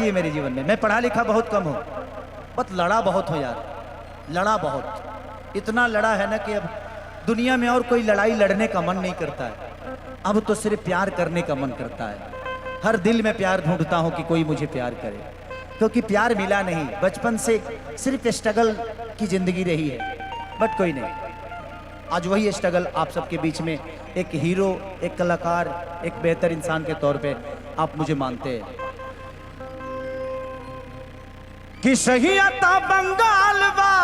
है मेरे जीवन में। मैं पढ़ा लिखा बहुत कम हूँ, बस लड़ा बहुत हो यार, लड़ा बहुत। इतना लड़ा है ना कि अब दुनिया में और कोई लड़ाई लड़ने का मन नहीं करता है। अब तो सिर्फ प्यार करने का मन करता है। हर दिल में प्यार ढूंढता हूँ कि कोई मुझे प्यार करे, क्योंकि प्यार मिला नहीं। बचपन से सिर्फ स्ट्रगल की जिंदगी रही है, बट कोई नहीं। आज वही स्ट्रगल आप सबके बीच में एक हीरो, एक कलाकार, एक बेहतर इंसान के तौर पे आप मुझे मानते हैं कि सही आता बंगाल बा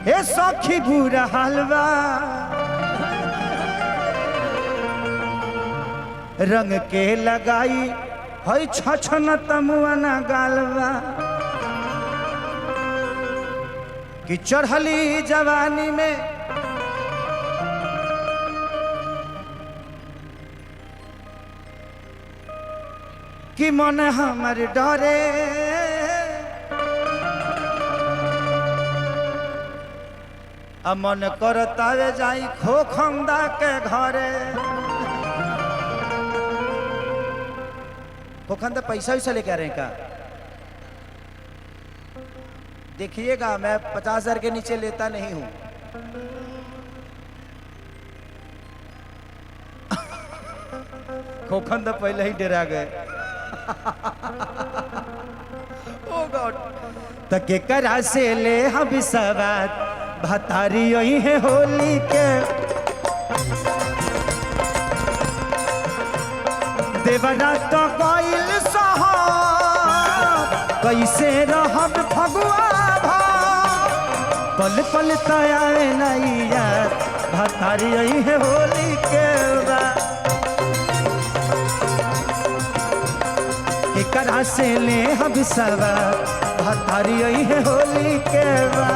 हे सखी बुरा हालवा, रंग के लगाई है छछन तमुआना गालवा, कि चढ़ली जवानी में कि मन हमर डरे, अब मन करता जाई खोखंदा के घरे। खोखंदा पैसा वैसा लेके आ रहे हैं का? देखिएगा, मैं 50,000 के नीचे लेता नहीं हूं। खोखंदा पहले ही डरा गए। ओ गॉड, तके करा से ले हम सवार भतारी यही है होली के, देवरा तो गइल साहब कैसे रहब फगुआ भा, पल पल तयारे नहीं यार भतारी यही है होली के बा, एकरा से ले हम सवार भतारी यही है होली के बा।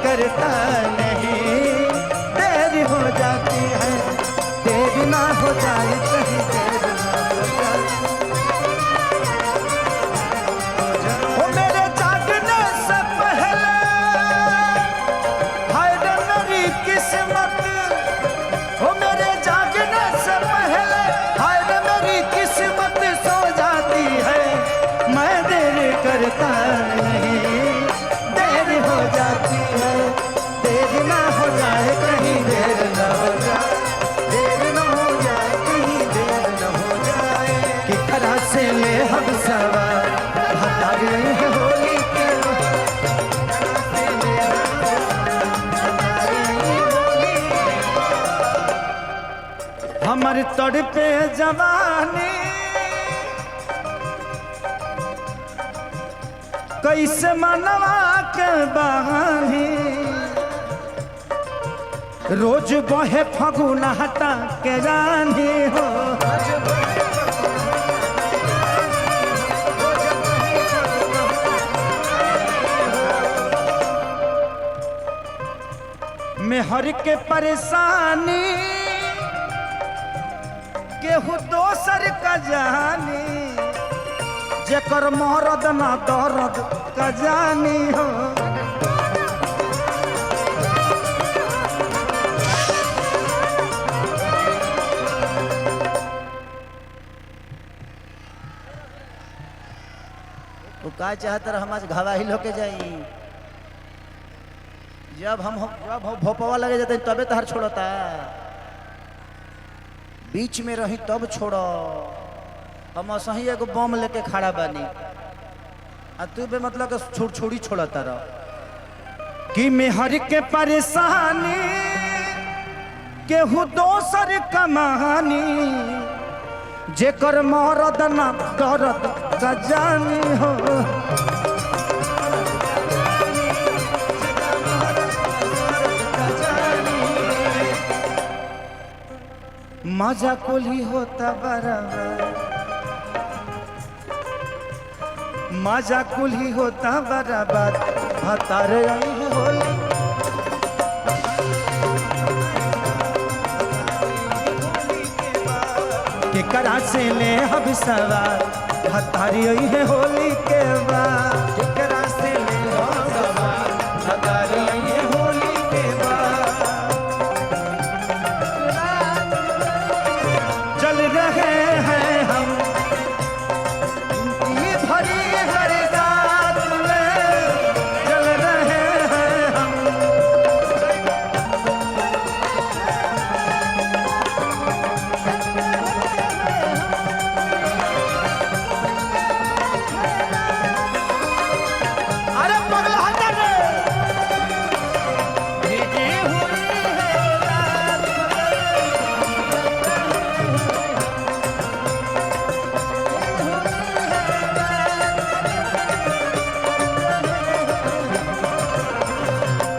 करता नहीं देर हो जाती है, देर ना हो जाए कहीं, देर ना हो जाए। वो मेरे जागने से पहले हाय रे मेरी किस्मत, वो मेरे जागने से पहले हाय रे मेरी किस्मत सो जाती है, मैं देर करता नहीं देर हो जाती है, देर ना हो जाए कहीं, देर ना हो जाए, देर ना हो जाए कहीं, देर ना हो जाए। कि तरह से ले हम सवार हटा गए हैं होली के, हमारे तड़पे जवानी कैसे मनवा के बहानी, रोज बहे फगुना हटा के रानी हो, मेहर के परेशानी केहू दोसर का जानी, जेकर मरद ना दर्द का जानी हो, तो का चाहता रहा हम घवाहिल होके जाई। जब हम भोपवा लगे जाते तबे तो हर छोड़ता, बीच में रही तब छोड़ो। हम सही एगो बम लेके खड़ा बानी आ तू बे मतलब छोड़ी छोड़ता रह। कि मेहर के परेशानी केहू दोसर कमानी, जेकर मरद ना दर्द का जानी हो, मजा कुली होता बराबर, मजा कुली होता बराबर भतार आई होली, केकरा से ले हम सवार भतारी है होली के बाद केकरा से ले हम सवार भतारी है होली के बाद चल रहे हैं हम ये भरी हर रात में चल रहे हैं हम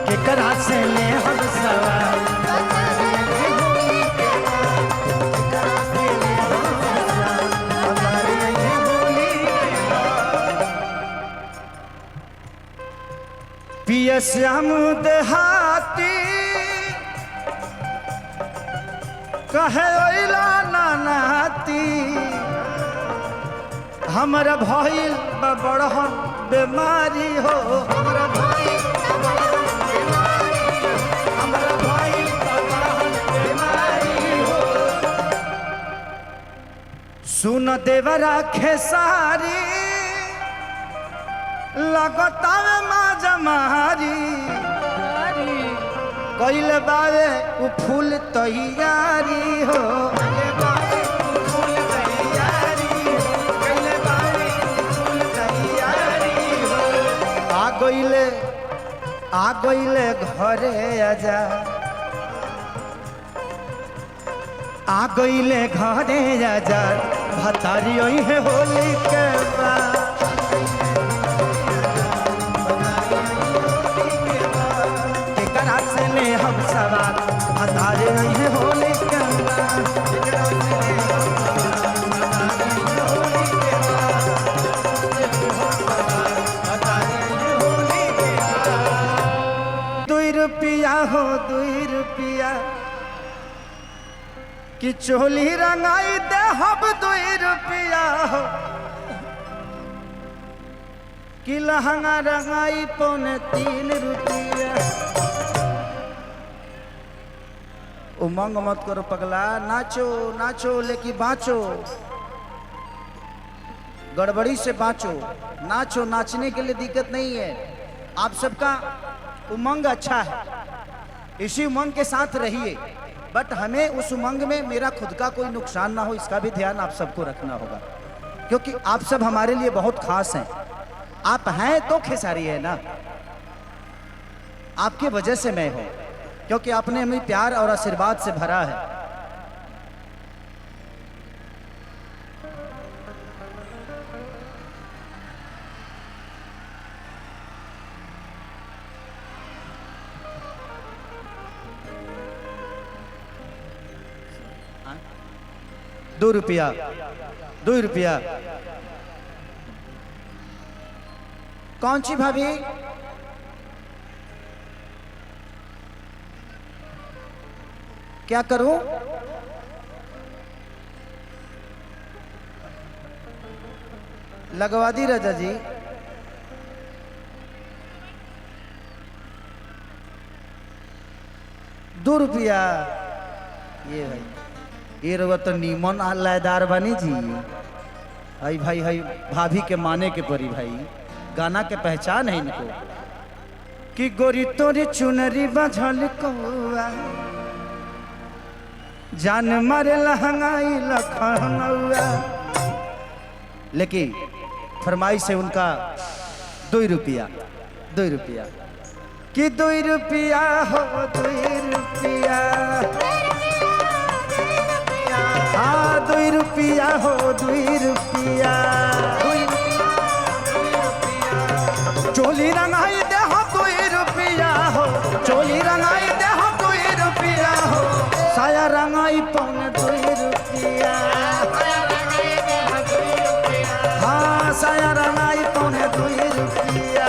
केकरा से ले हम सवार पिया श्याम देहाती कहे ओइला नानाती हमरा भइल बड़हन बीमारी हो हमरा भइल सुन देवरा खेसारी लगता माँ जमारी कैले बावे उ फूल तैयारी हो आ गईले घरे आजा आ गईले घरे आजा भतारी है होली के बाद केकरा से ले हम सवार भतारी है होली के रुपया हो 2 रुपया कि चोली रंगाई दे हम 2 रुपया हो कि लहंगा रंगाई 3 रुपया उमंग मत करो पगला नाचो नाचो लेकिन बाँचो गड़बड़ी से बाँचो नाचो नाचने के लिए दिक्कत नहीं है आप सबका उमंग अच्छा है इसी उमंग के साथ रहिए बट हमें उस उमंग में मेरा खुद का कोई नुकसान ना हो इसका भी ध्यान आप सबको रखना होगा क्योंकि आप सब हमारे लिए बहुत खास हैं आप हैं तो खेसारी है ना आपके वजह से मैं हूं क्योंकि आपने हमें प्यार और आशीर्वाद से भरा है दो रुपया कौन सी भाभी क्या करूं लगवा दी राजा जी 2 रुपया ये भाई ये रवा तो नीमन लयदार बनी जी भाई भाई भाई भाभी के माने के परी भाई गाना के पहचान है इनको कि गोरी तोरी चुनरी बझल कौआ जान मारे लहंगाई लखनऊआ लेकिन फरमाइश है उनका 2 रुपया कि 2 रुपया हो 2 रुपया 2 रुपया हो 2 रुपया चोली रंगाई दे हो 2 रुपया हो चोली रंगाई दे हो 2 रुपया हो साया रंगाई 2 रुपया हाँ साया रंगाई 2 रुपया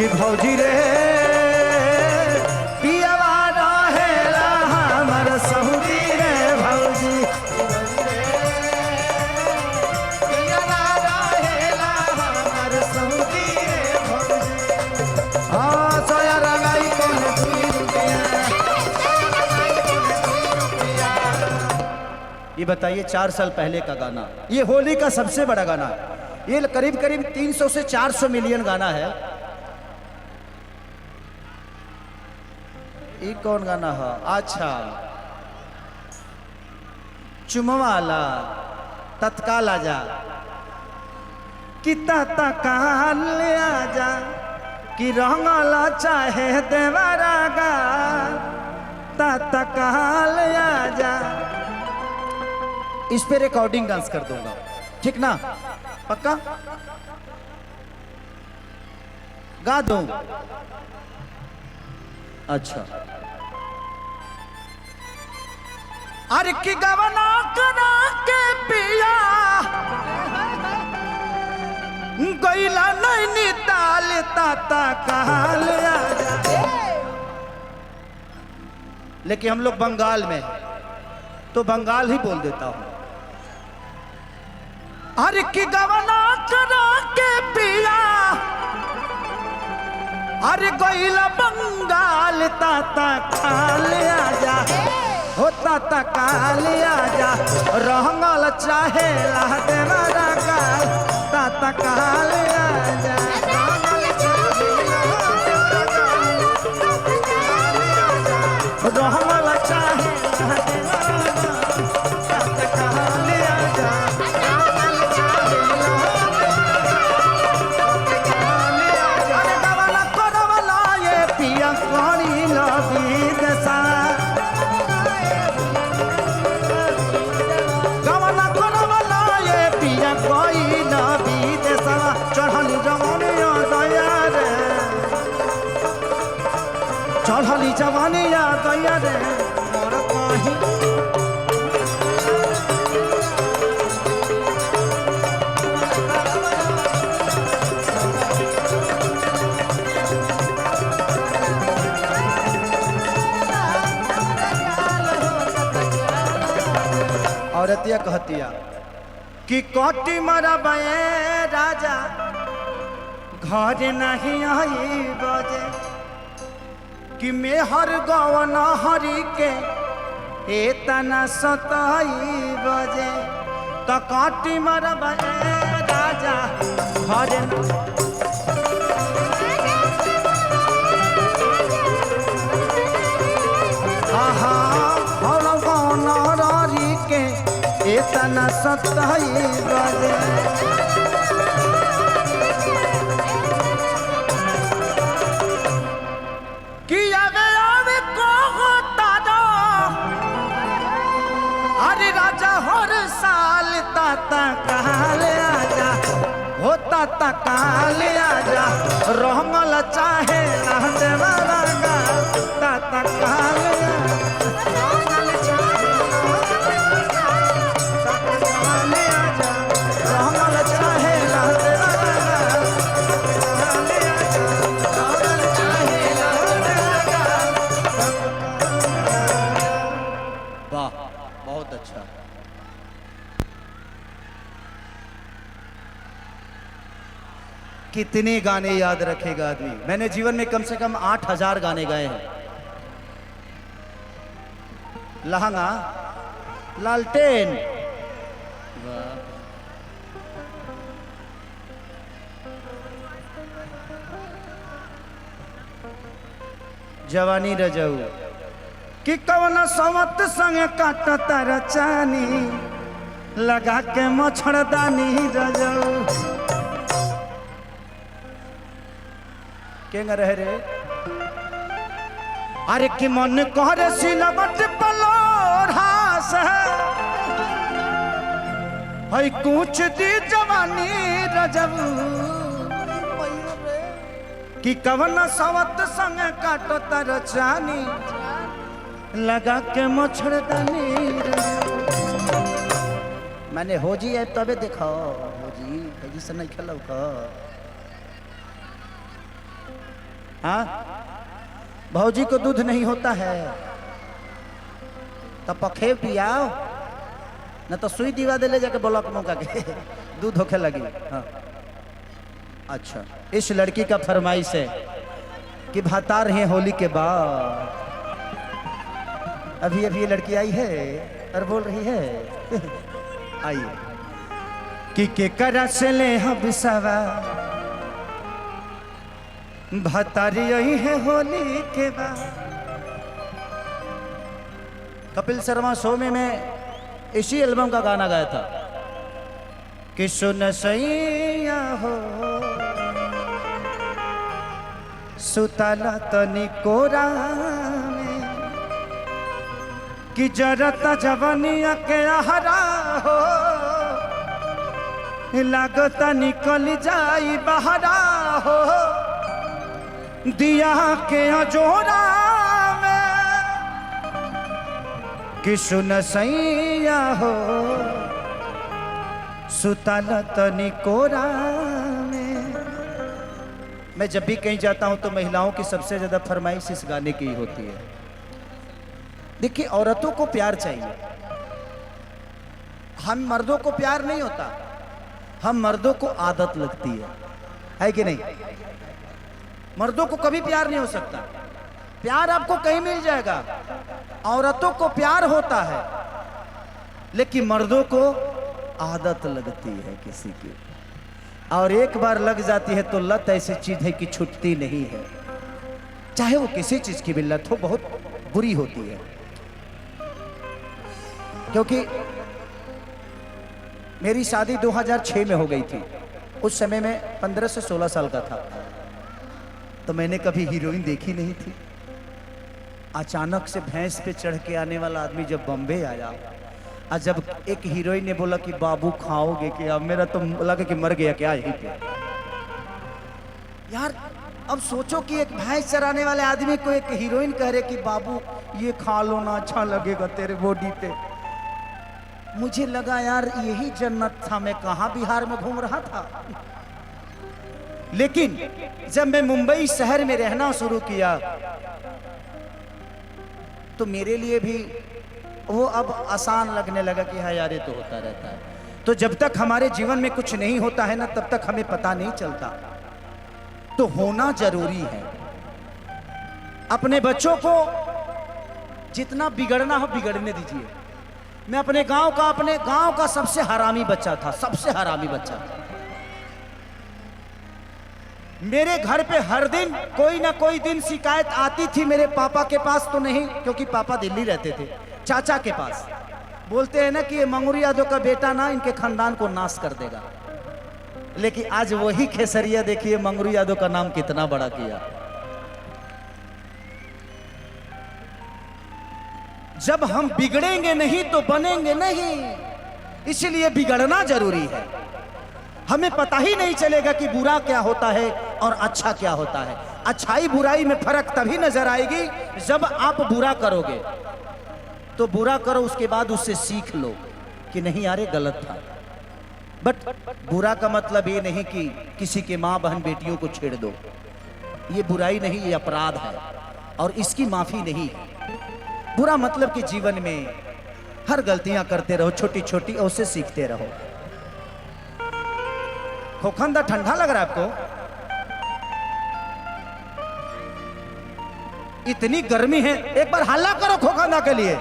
कि भौजी रे पियवा रहेला हमर सहुरी रे भौजी पियवा रहेला हमर सहुरी रे भौजी हाँ सोया रंगाई कौन 2 रुपया। ये बताइए 4 साल पहले का गाना, ये होली का सबसे बड़ा गाना, ये करीब करीब 300 से 400 मिलियन गाना है। ये कौन गाना है? अच्छा चुमवाला तत्काल आजा कि तत्काल आजा कि रंगला चाहे देवरागा तत्काल आजा। इस पे रिकॉर्डिंग डांस कर दूंगा, ठीक ना? पक्का गा दूं? अच्छा अरे की गवना करा के पिया गईला नहीं ताल ताता काल आजा। लेकिन हम लोग बंगाल में तो बंगाल ही बोल देता हूं। अरे की गवना करा के पिया अरे गईला बंगाल ताता काल आजा हो ताता काल आजा रहंगल चाहे ला देवरा काल ताता काल आजा रहंगल चाहे ला देवरा ताता काल आजा। अरे गवला करवला ये पिया कोनी लबी दसा गवला करवला ये पिया कोई लबी दसा चढ़ली जवानिया दया रे चढ़ली जवानिया दया रे मोर कहीं औरतिया कहतिया कि कोटी मरा बये राजा घर नहीं आई बजे कि मेहर गवन हरि के एतना सताई बजे तो कोटी मरा बये राजा घर एतना सताई बजे कि आवे आवे को तारा अरे राजा हर साल ताता काल आजा हो ताता काल आजा रहमल चाहे ना देवरा ताता काल कितने गाने याद रखेगा आदमी। मैंने जीवन में कम से कम 8000 गाने गाए हैं। लहंगा लालटेन जवानी रजऊ कि कौन सवत संग काट तारा चानी लगा के मच्छरदानी रजऊ केंगा रह रे अरे कि मन कहरे सिलबट पलोढ़ास है कुछ दी जवानी रजब कि कवन सवत संग काटो तर चानी लगा के मच्छरदानी मैंने हो जी है तबे देखो हो जी से नहीं खेलो का हाँ, भौजी को दूध नहीं होता है तो पखे पियाओ, न तो सुई दिवा दे ले जाके ब्लॉक मौका के दूध होके लगी। हाँ। अच्छा, इस लड़की का फरमाइश है कि भातार हैं होली के बाद। अभी अभी ये लड़की आई है और बोल रही है आइए कि केकरा से ले हम बिसावा भातारी यही है होली के बाद। कपिल शर्मा शो में मैं इसी एल्बम का गाना गाया था कि सुन सैया हो सुताला तनी कोरा में कि जरता जवानिया के आहरा हो लागता निकल जाई बहरा हो दिया के अजोरा में कि सुन सैया हो सुताला तनी कोरा में। मैं जब भी कहीं जाता हूं तो महिलाओं की सबसे ज्यादा फरमाइश इस गाने की ही होती है। देखिए, औरतों को प्यार चाहिए, हम मर्दों को प्यार नहीं होता, हम मर्दों को आदत लगती है कि नहीं? मर्दों को कभी प्यार नहीं हो सकता, प्यार आपको कहीं मिल जाएगा। औरतों को प्यार होता है लेकिन मर्दों को आदत लगती है किसी की, और एक बार लग जाती है तो लत ऐसी चीज है कि छूटती नहीं है। चाहे वो किसी चीज की भी लत हो, बहुत बुरी होती है। क्योंकि मेरी शादी 2006 में हो गई थी, उस समय में 15 से 16 साल का था, तो मैंने कभी हीरोइन देखी नहीं थी। अचानक से भैंस पे चढ़ के आने वाला आदमी जब बॉम्बे आया, और जब एक हीरोइन ने बोला कि बाबू खाओगे क्या, मेरा तो लगा कि मर गया क्या यहीं पे। यार अब सोचो कि एक भैंस चराने वाले आदमी को एक हीरोइन कह रहे कि बाबू ये खा लो ना, अच्छा लगेगा तेरे बॉडी पे। मुझे लगा यार यही जन्नत था, मैं कहां बिहार में घूम रहा था। लेकिन जब मैं मुंबई शहर में रहना शुरू किया तो मेरे लिए भी वो अब आसान लगने लगा कि हाँ यार ये तो होता रहता है। तो जब तक हमारे जीवन में कुछ नहीं होता है ना, तब तक हमें पता नहीं चलता। तो होना जरूरी है। अपने बच्चों को जितना बिगड़ना हो बिगड़ने दीजिए। मैं अपने गांव का सबसे हरामी बच्चा था, सबसे हरामी बच्चा। मेरे घर पे हर दिन कोई ना कोई दिन शिकायत आती थी मेरे पापा के पास, तो नहीं क्योंकि पापा दिल्ली रहते थे, चाचा के पास। बोलते हैं ना कि ये मंगरू यादव का बेटा ना इनके खानदान को नाश कर देगा। लेकिन आज वही खेसरिया देखिए मंगरू यादव का नाम कितना बड़ा किया। जब हम बिगड़ेंगे नहीं तो बनेंगे नहीं, इसलिए बिगड़ना जरूरी है। हमें पता ही नहीं चलेगा कि बुरा क्या होता है और अच्छा क्या होता है। अच्छाई बुराई में फर्क तभी नजर आएगी जब आप बुरा करोगे। तो बुरा करो, उसके बाद उससे सीख लो कि नहीं यार ये गलत था। बट बुरा का मतलब ये नहीं कि किसी के माँ बहन बेटियों को छेड़ दो। ये बुराई नहीं, ये अपराध है और इसकी माफी नहीं है। बुरा मतलब कि जीवन में हर गलतियां करते रहो, छोटी छोटी, और उससे सीखते रहो। खोखंदा ठंडा लग रहा है आपको? इतनी गर्मी है, एक बार हल्ला करो खोखंदा के लिए।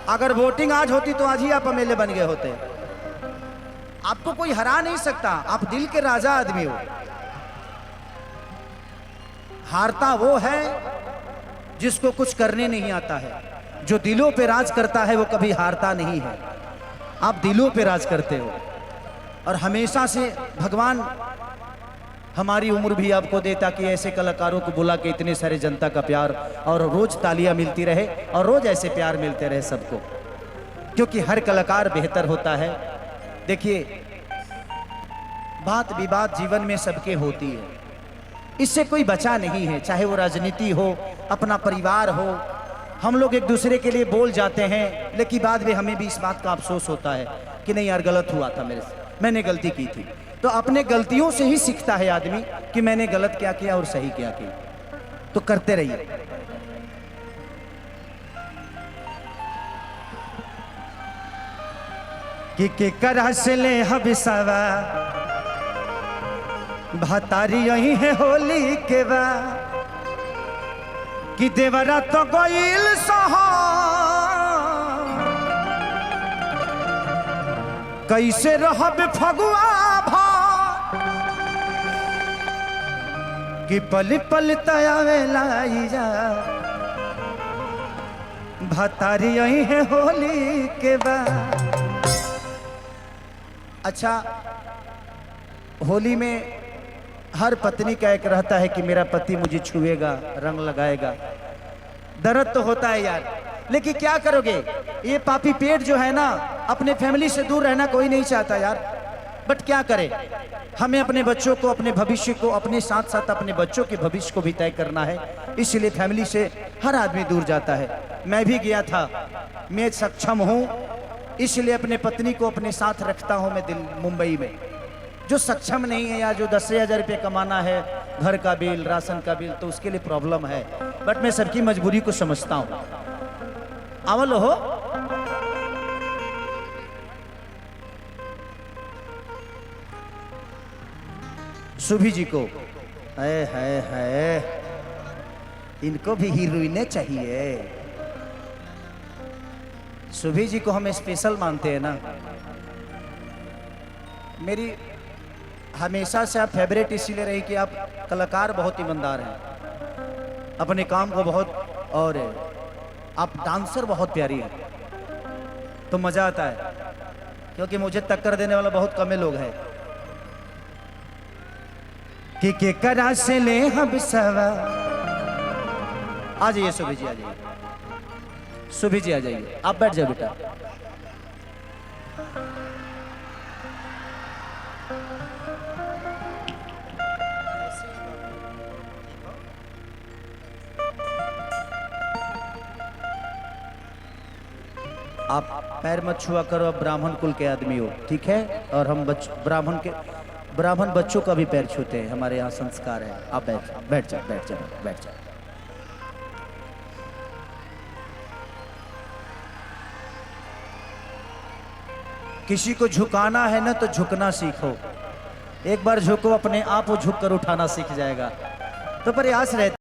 अगर वोटिंग आज होती तो आज ही आप एमएलए बन गए होते। आपको कोई हरा नहीं सकता, आप दिल के राजा आदमी हो। हारता वो है जिसको कुछ करने नहीं आता है। जो दिलों पे राज करता है वो कभी हारता नहीं है। आप दिलों पे राज करते हो और हमेशा से भगवान हमारी उम्र भी आपको दे ताकि ऐसे कलाकारों को बुला के इतने सारे जनता का प्यार और रोज तालियां मिलती रहे और रोज ऐसे प्यार मिलते रहे सबको, क्योंकि हर कलाकार बेहतर होता है। देखिए, बात विवाद जीवन में सबके होती है, इससे कोई बचा नहीं है। चाहे वो राजनीति हो, अपना परिवार हो, हम लोग एक दूसरे के लिए बोल जाते हैं, लेकिन बाद में हमें भी इस बात का अफसोस होता है कि नहीं यार गलत हुआ था मेरे से, मैंने गलती की थी। तो अपने गलतियों से ही सीखता है आदमी कि मैंने गलत क्या किया और सही क्या किया। तो करते रहिए। कि करा से ले हबिसावा भातारी यही है होली के बा कि देवरा तो गोइल सहा कैसे रहब फगुआ भा कि पल पल तयावेला जा भातारी यही है होली के बा। अच्छा, होली में हर पत्नी का एक रहता है कि मेरा पति मुझे छुएगा, रंग लगाएगा। दर्द तो होता है यार, लेकिन क्या करोगे, ये पापी पेट जो है ना, अपने फैमिली से दूर रहना कोई नहीं चाहता यार। बट क्या करें, हमें अपने बच्चों को, अपने भविष्य को, अपने साथ साथ अपने बच्चों के भविष्य को भी तय करना है। इसलिए फैमिली से हर आदमी दूर जाता है। मैं भी गया था, मैं सक्षम हूँ इसलिए अपने पत्नी को अपने साथ रखता हूँ मैं मुंबई में। जो सक्षम नहीं है या जो 10,000 रुपये कमाना है, घर का बिल, राशन का बिल, तो उसके लिए प्रॉब्लम है। बट मैं सबकी मजबूरी को समझता हूँ। अमल हो सुभी जी को, है इनको भी हीरोइने चाहिए। सुभी जी को हम स्पेशल मानते हैं ना। मेरी हमेशा से आप फेवरेट इसीलिए रही कि आप कलाकार बहुत ईमानदार हैं, अपने काम को बहुत, और आप डांसर बहुत प्यारी हैं। तो मज़ा आता है, क्योंकि मुझे टक्कर देने वाला बहुत कम लोग हैं। कि करा से ले हम सवा। आ जाइए सुभी जी, आ जाइए सुभी जी, आ जाइए। आप बैठ जाओ बेटा। आप पैर मत छुआ करो, अब ब्राह्मण कुल के आदमी हो, ठीक है। और हम ब्राह्मण बच्चों का भी पैर छूते हैं, हमारे यहाँ संस्कार है। आप बैठ जाओ, बैठ जाओ, बैठ जाओ, बैठ जाओ। किसी को झुकाना है ना तो झुकना सीखो। एक बार झुको, अपने आप वो झुक कर उठाना सीख जाएगा। तो प्रयास रहता